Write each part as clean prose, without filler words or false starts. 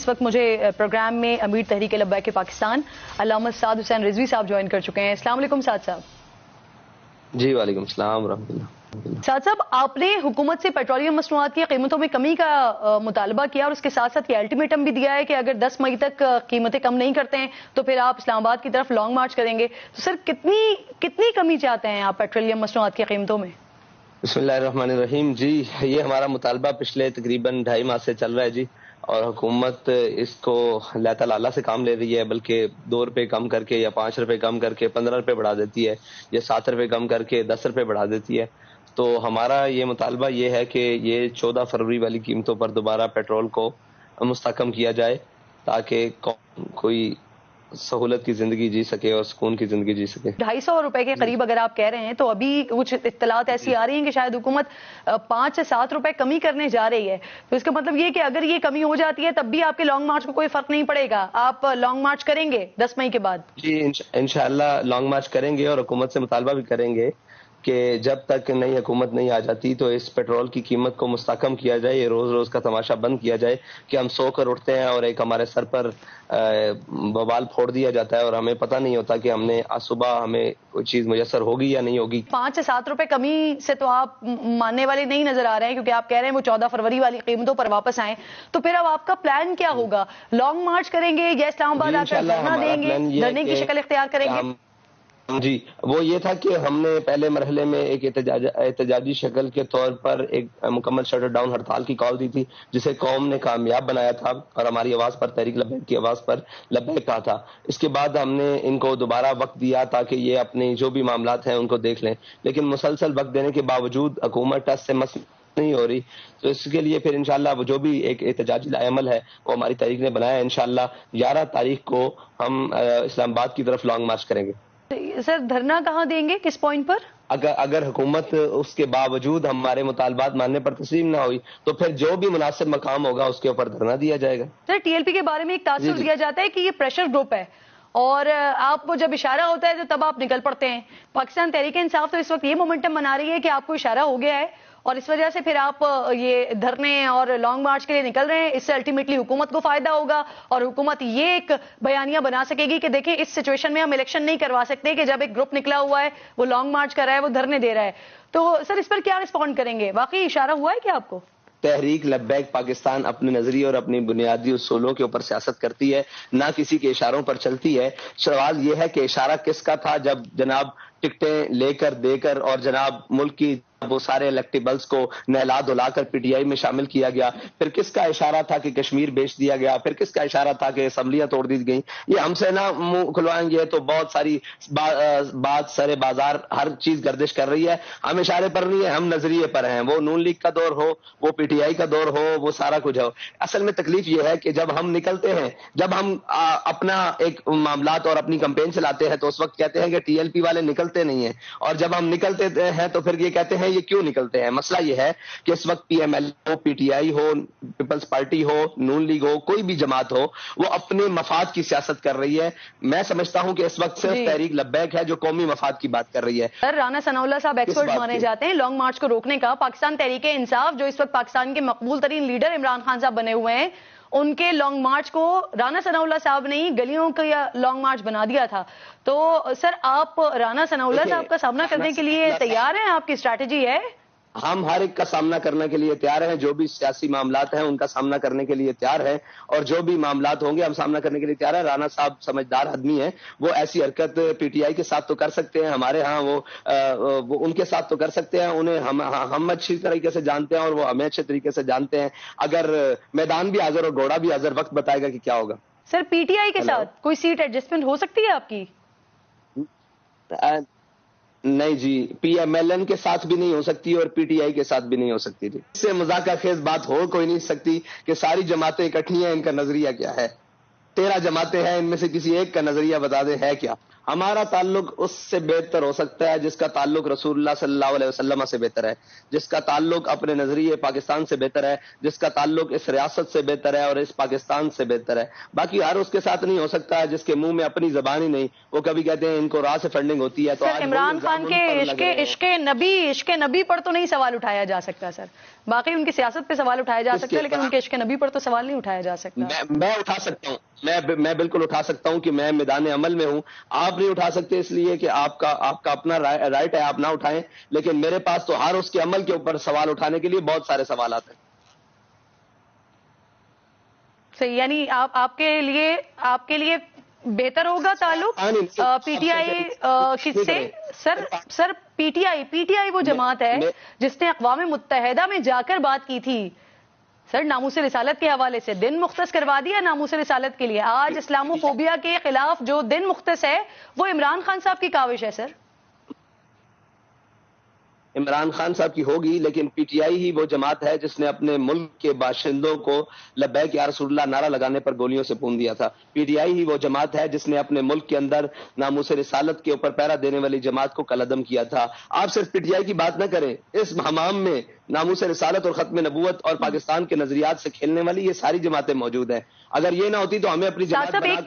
وقت مجھے پروگرام میں امیر تحریک لبیک پاکستان علامہ سعد حسین رضوی صاحب جوائن کر چکے ہیں. السلام علیکم سعد صاحب. جی وعلیکم السلام ورحمۃ اللہ. سعد صاحب، آپ نے حکومت سے پیٹرولیم مصنوعات کی قیمتوں میں کمی کا مطالبہ کیا اور اس کے ساتھ ساتھ یہ الٹیمیٹم بھی دیا ہے کہ اگر 10 مئی تک قیمتیں کم نہیں کرتے ہیں تو پھر آپ اسلام آباد کی طرف لانگ مارچ کریں گے. تو سر کتنی کمی چاہتے ہیں آپ پیٹرولیم مصنوعات کی قیمتوں میں؟ بسم اللہ الرحمن الرحیم. جی یہ ہمارا مطالبہ پچھلے تقریباً 2.5 ماہ سے چل رہا ہے جی، اور حکومت اس کو اللہ تعالیٰ سے کام لے رہی ہے، بلکہ 2 روپے کم کر کے یا 5 روپے کم کر کے 15 روپے بڑھا دیتی ہے، یا 7 روپے کم کر کے 10 روپے بڑھا دیتی ہے. تو ہمارا یہ مطالبہ یہ ہے کہ یہ 14 فروری والی قیمتوں پر دوبارہ پیٹرول کو مستحکم کیا جائے تاکہ کوئی سہولت کی زندگی جی سکے اور سکون کی زندگی جی سکے. 250 روپے کے قریب اگر آپ کہہ رہے ہیں تو ابھی کچھ اطلاعات ایسی آ رہی ہیں کہ شاید حکومت 5 سے 7 روپے کمی کرنے جا رہی ہے. تو اس کا مطلب یہ کہ اگر یہ کمی ہو جاتی ہے تب بھی آپ کے لانگ مارچ کو کوئی فرق نہیں پڑے گا، آپ لانگ مارچ کریں گے 10 مئی کے بعد؟ جی انشاءاللہ لانگ مارچ کریں گے، اور حکومت سے مطالبہ بھی کریں گے کہ جب تک نئی حکومت نہیں آ جاتی تو اس پیٹرول کی قیمت کو مستحکم کیا جائے، یہ روز روز کا تماشا بند کیا جائے کہ ہم سو کر اٹھتے ہیں اور ایک ہمارے سر پر بوال پھوڑ دیا جاتا ہے اور ہمیں پتہ نہیں ہوتا کہ ہم نے صبح ہمیں کوئی چیز میسر ہوگی یا نہیں ہوگی. 5 سے 7 روپے کمی سے تو آپ ماننے والے نہیں نظر آ رہے ہیں، کیونکہ آپ کہہ رہے ہیں وہ 14 فروری والی قیمتوں پر واپس آئیں. تو پھر اب آپ کا پلان کیا ہوگا؟ لانگ مارچ کریں گے یا اسلام آباد آ کر دھرنا دیں گے، دھرنے کی شکل اختیار کریں گے؟ جی وہ یہ تھا کہ ہم نے پہلے مرحلے میں ایک احتجاجی شکل کے طور پر ایک مکمل شٹر ڈاؤن ہڑتال کی کال دی تھی، جسے قوم نے کامیاب بنایا تھا اور ہماری آواز پر، تحریک لبیک کی آواز پر لبیک کہا تھا. اس کے بعد ہم نے ان کو دوبارہ وقت دیا تاکہ یہ اپنے جو بھی معاملات ہیں ان کو دیکھ لیں، لیکن مسلسل وقت دینے کے باوجود حکومت ٹس سے مس نہیں ہو رہی. تو اس کے لیے پھر انشاءاللہ وہ جو بھی ایک احتجاجی عمل ہے وہ ہماری تحریک نے بنایا ہے. انشاءاللہ 11 تاریخ کو ہم اسلام آباد کی طرف لانگ مارچ کریں گے. سر دھرنا کہاں دیں گے، کس پوائنٹ پر؟ اگر حکومت اس کے باوجود ہمارے مطالبات ماننے پر تسلیم نہ ہوئی تو پھر جو بھی مناسب مقام ہوگا اس کے اوپر دھرنا دیا جائے گا. سر ٹی ایل پی کے بارے میں ایک تاثر دیا جاتا ہے کہ یہ پریشر گروپ ہے اور آپ کو جب اشارہ ہوتا ہے تو تب آپ نکل پڑتے ہیں. پاکستان تحریک انصاف تو اس وقت یہ مومنٹم بنا رہی ہے کہ آپ کو اشارہ ہو گیا ہے اور اس وجہ سے پھر آپ یہ دھرنے اور لانگ مارچ کے لیے نکل رہے ہیں. اس سے الٹیمیٹلی حکومت کو فائدہ ہوگا اور حکومت یہ ایک بیانیہ بنا سکے گی کہ دیکھیں اس سچویشن میں ہم الیکشن نہیں کروا سکتے کہ جب ایک گروپ نکلا ہوا ہے وہ لانگ مارچ کر رہا ہے، وہ دھرنے دے رہا ہے. تو سر اس پر کیا رسپونڈ کریں گے؟ واقعی اشارہ ہوا ہے کیا آپ کو؟ تحریک لبیک پاکستان اپنے نظریے اور اپنی بنیادی اصولوں کے اوپر سیاست کرتی ہے، نہ کسی کے اشاروں پر چلتی ہے. سوال یہ ہے کہ اشارہ کس کا تھا جب جناب ٹکٹیں لے کر دے کر اور جناب ملک کی وہ سارے الیکٹیبلز کو نہلا دھلا کر پی ٹی آئی میں شامل کیا گیا؟ پھر کس کا اشارہ تھا کہ کشمیر بیچ دیا گیا؟ پھر کس کا اشارہ تھا کہ اسمبلیاں توڑ دی گئیں؟ یہ ہم سے نہ منہ کھلوائیں گے تو بہت ساری بات سرے بازار ہر چیز گردش کر رہی ہے. ہم اشارے پر نہیں ہیں، ہم نظریے پر ہیں. وہ نون لیگ کا دور ہو، وہ پی ٹی آئی کا دور ہو، وہ سارا کچھ ہو. اصل میں تکلیف یہ ہے کہ جب ہم نکلتے ہیں، جب ہم اپنا ایک معاملات اور اپنی کمپین چلاتے ہیں تو اس وقت کہتے ہیں کہ ٹی ایل پی والے نکلتے نہیں ہیں، اور جب ہم نکلتے ہیں تو پھر یہ کہتے ہیں یہ کیوں نکلتے ہیں. مسئلہ یہ ہے کہ اس وقت پی ایم ایل ہو، پی ٹی آئی ہو، پیپلز پارٹی ہو، نون لیگ ہو، کوئی بھی جماعت ہو، وہ اپنے مفاد کی سیاست کر رہی ہے. میں سمجھتا ہوں کہ اس وقت صرف تحریک لبیک ہے جو قومی مفاد کی بات کر رہی ہے. سر رانا ثناء اللہ صاحب ایکسپرٹ مانے جاتے ہیں لانگ مارچ کو روکنے کا. پاکستان تحریک انصاف جو اس وقت پاکستان کے مقبول ترین لیڈر عمران خان صاحب بنے ہوئے ہیں، ان کے لانگ مارچ کو رانا ثناء اللہ صاحب نے ہی گلیوں کا لانگ مارچ بنا دیا تھا. تو سر آپ رانا ثناء اللہ صاحب کا سامنا کرنے کے لیے تیار ہیں؟ آپ کی اسٹریٹجی ہے؟ ہم ہر ایک کا سامنا کرنے کے لیے تیار ہیں، جو بھی سیاسی معاملات ہیں ان کا سامنا کرنے کے لیے تیار ہیں، اور جو بھی معاملات ہوں گے ہم سامنا کرنے کے لیے تیار ہیں. رانا صاحب سمجھدار آدمی ہیں، وہ ایسی حرکت پی ٹی آئی کے ساتھ تو کر سکتے ہیں، ہمارے ہاں وہ ان کے ساتھ تو کر سکتے ہیں. انہیں ہم اچھی طریقے سے جانتے ہیں اور وہ ہمیں اچھے طریقے سے جانتے ہیں. اگر میدان بھی حاضر اور گھوڑا بھی حاضر، وقت بتائے گا کہ کیا ہوگا. سر پی ٹی آئی کے ساتھ کوئی سیٹ ایڈجسٹمنٹ ہو سکتی ہے آپ کی؟ نہیں جی، پی ایم ایل این کے ساتھ بھی نہیں ہو سکتی اور پی ٹی آئی کے ساتھ بھی نہیں ہو سکتی. جی اس سے مذاکرہ خیز بات ہو کوئی نہیں سکتی کہ ساری جماعتیں اکٹھی ہیں، ان کا نظریہ کیا ہے. 13 جماعتیں ہیں، ان میں سے کسی ایک کا نظریہ بتا دیں ہے کیا. ہمارا تعلق اس سے بہتر ہو سکتا ہے جس کا تعلق رسول اللہ صلی اللہ علیہ وسلم سے بہتر ہے، جس کا تعلق اپنے نظریے پاکستان سے بہتر ہے، جس کا تعلق اس ریاست سے بہتر ہے اور اس پاکستان سے بہتر ہے۔ باقی ہر اس کے ساتھ نہیں ہو سکتا ہے جس کے منہ میں اپنی زبان ہی نہیں، وہ کبھی کہتے ہیں ان کو راہ سے فنڈنگ ہوتی ہے۔ تو سر عمران خان کے عشق نبی پر تو نہیں سوال اٹھایا جا سکتا سر، باقی ان کی سیاست پہ سوال اٹھایا جا سکتا ہے لیکن ان کے عشق نبی پر تو سوال نہیں اٹھایا جا سکتا۔ میں اٹھا سکتا ہوں، میں بالکل اٹھا سکتا ہوں کہ میں میدان عمل میں ہوں، آپ نہیں اٹھا سکتے اس لیے کہ آپ کا اپنا رائٹ ہے، آپ نہ اٹھائیں، لیکن میرے پاس تو ہر اس کے عمل کے اوپر سوال اٹھانے کے لیے بہت سارے سوالات ہیں۔ صحیح، یعنی آپ کے لیے بہتر ہوگا تعلق پی ٹی آئی کس سے؟ سر پی ٹی آئی وہ جماعت ہے جس نے اقوام متحدہ میں جا کر بات کی تھی سر ناموس رسالت کے حوالے سے، دن مختص کروا دیا ناموس رسالت کے لیے۔ آج اسلامو فوبیا کے خلاف جو دن مختص ہے وہ عمران خان صاحب کی کاوش ہے سر۔ عمران خان صاحب کی ہوگی، لیکن پی ٹی آئی ہی وہ جماعت ہے جس نے اپنے ملک کے باشندوں کو لبیک یا رسول اللہ نعرہ لگانے پر گولیوں سے پون دیا تھا۔ پی ٹی آئی ہی وہ جماعت ہے جس نے اپنے ملک کے اندر ناموس رسالت کے اوپر پہرا دینے والی جماعت کو قلعدم کیا تھا۔ آپ صرف پی ٹی آئی کی بات نہ کریں، اس حمام میں ناموس رسالت اور ختم نبوت اور پاکستان کے نظریات سے کھیلنے والی یہ ساری جماعتیں موجود ہیں۔ اگر یہ نہ ہوتی تو ہمیں اپنی جماعت ایک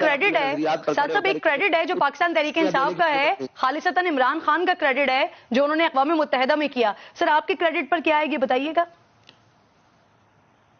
کریڈٹ ہے جو پاکستان تحریک انصاف کا ہے، خالصتاً عمران خان کا کریڈٹ ہے جو انہوں نے اقوام متحدہ میں کیا۔ سر آپ کے کریڈٹ پر کیا آئے گی بتائیے گا؟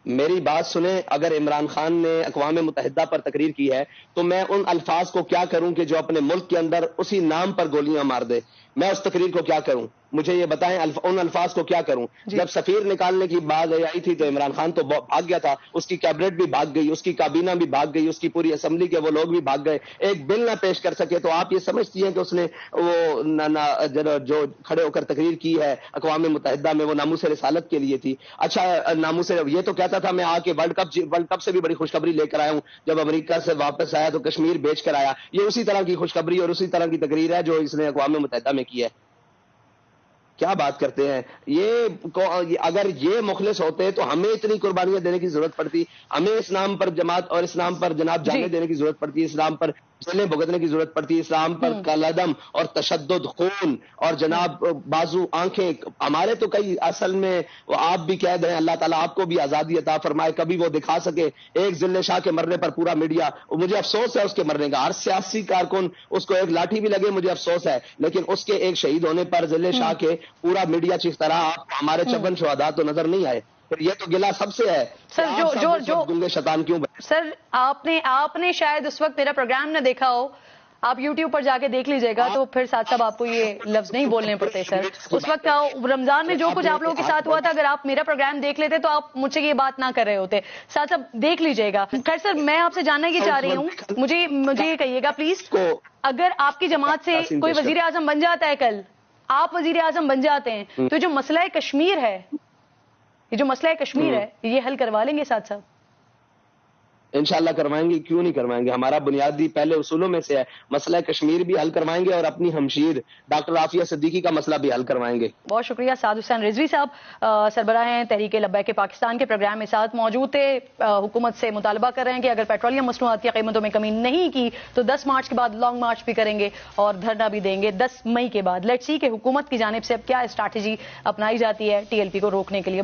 میری بات سنیں، اگر عمران خان نے اقوام متحدہ پر تقریر کی ہے تو میں ان الفاظ کو کیا کروں کہ جو اپنے ملک کے اندر اسی نام پر گولیاں مار دے؟ میں اس تقریر کو کیا کروں؟ مجھے یہ بتائیں، ان الفاظ کو کیا کروں؟ جب سفیر نکالنے کی بات آئی تھی تو عمران خان تو بھاگ گیا تھا، اس کی کیبنٹ بھی بھاگ گئی، اس کی کابینہ بھی بھاگ گئی، اس کی پوری اسمبلی کے وہ لوگ بھی بھاگ گئے، ایک بل نہ پیش کر سکے۔ تو آپ یہ سمجھتی ہیں کہ اس نے وہ جو کھڑے ہو کر تقریر کی ہے اقوام متحدہ میں وہ ناموس رسالت کے لیے تھی؟ اچھا ناموس یہ تو کہتا تھا میں آ کے ورلڈ کپ سے بھی بڑی خوشخبری لے کر آیا ہوں، جب امریکہ سے واپس آیا تو کشمیر بیچ کر آیا۔ یہ اسی طرح کی خوشخبری اور اسی طرح کی تقریر ہے جو اس نے اقوام متحدہ میں کی ہے۔ کیا بات کرتے ہیں یہ؟ اگر یہ مخلص ہوتے تو ہمیں اتنی قربانیاں دینے کی ضرورت پڑتی، ہمیں اس نام پر جماعت اور اس نام پر جناب جانے دینے کی ضرورت پڑتی، اس نام پر جیلیں بھگتنے کی ضرورت پڑتی، اسلام پر قلعدم اور تشدد، خون اور جناب بازو آنکھیں ہمارے تو کئی اصل میں وہ آپ بھی کہہ دیں اللہ تعالیٰ آپ کو بھی آزادی عطا فرمائے، کبھی وہ دکھا سکے ایک ذل شاہ کے مرنے پر پورا میڈیا، مجھے افسوس ہے اس کے مرنے کا، ہر سیاسی کارکن اس کو ایک لاٹھی بھی لگے مجھے افسوس ہے، لیکن اس کے ایک شہید ہونے پر ذل شاہ کے پورا میڈیا چیختا رہا، آپ ہمارے 56 شہداء تو نظر نہیں آئے۔ یہ تو گلہ سب سے ہے سر جو گنگے شیطان کیوں بنے؟ سر آپ نے شاید اس وقت میرا پروگرام نہ دیکھا ہو، آپ یوٹیوب پر جا کے دیکھ لیجئے گا تو پھر ساتھ صاحب آپ کو یہ لفظ نہیں بولنے پڑتے سر۔ اس وقت رمضان میں جو کچھ آپ لوگوں کے ساتھ ہوا تھا، اگر آپ میرا پروگرام دیکھ لیتے تو آپ مجھ سے یہ بات نہ کر رہے ہوتے۔ ساتھ صاحب دیکھ لیجئے گا۔ خیر سر میں آپ سے جاننا یہ چاہ رہی ہوں، مجھے یہ کہیے گا پلیز، اگر آپ کی جماعت سے کوئی وزیر اعظم بن جاتا ہے، کل آپ وزیر اعظم بن جاتے ہیں تو جو مسئلہ کشمیر ہے، یہ حل کروا لیں گے ساتھ صاحب؟ انشاءاللہ کروائیں گے، کیوں نہیں کروائیں گے؟ ہمارا بنیادی پہلے اصولوں میں سے ہے، مسئلہ کشمیر بھی حل کروائیں گے اور اپنی ہمشیر ڈاکٹر عافیہ صدیقی کا مسئلہ بھی حل کروائیں گے۔ بہت شکریہ سعد حسین رضوی صاحب، سربراہ ہیں تحریک لبیک پاکستان کے پروگرام میں ساتھ موجود تھے۔ حکومت سے مطالبہ کر رہے ہیں کہ اگر پیٹرولیم مصنوعات کی قیمتوں میں کمی نہیں کی تو 10 مارچ کے بعد لانگ مارچ بھی کریں گے اور دھرنا بھی دیں گے 10 مئی کے بعد۔ لیٹس سی کہ حکومت کی جانب سے اب کیا اسٹریٹجی اپنائی جاتی ہے TLP کو روکنے کے لیے۔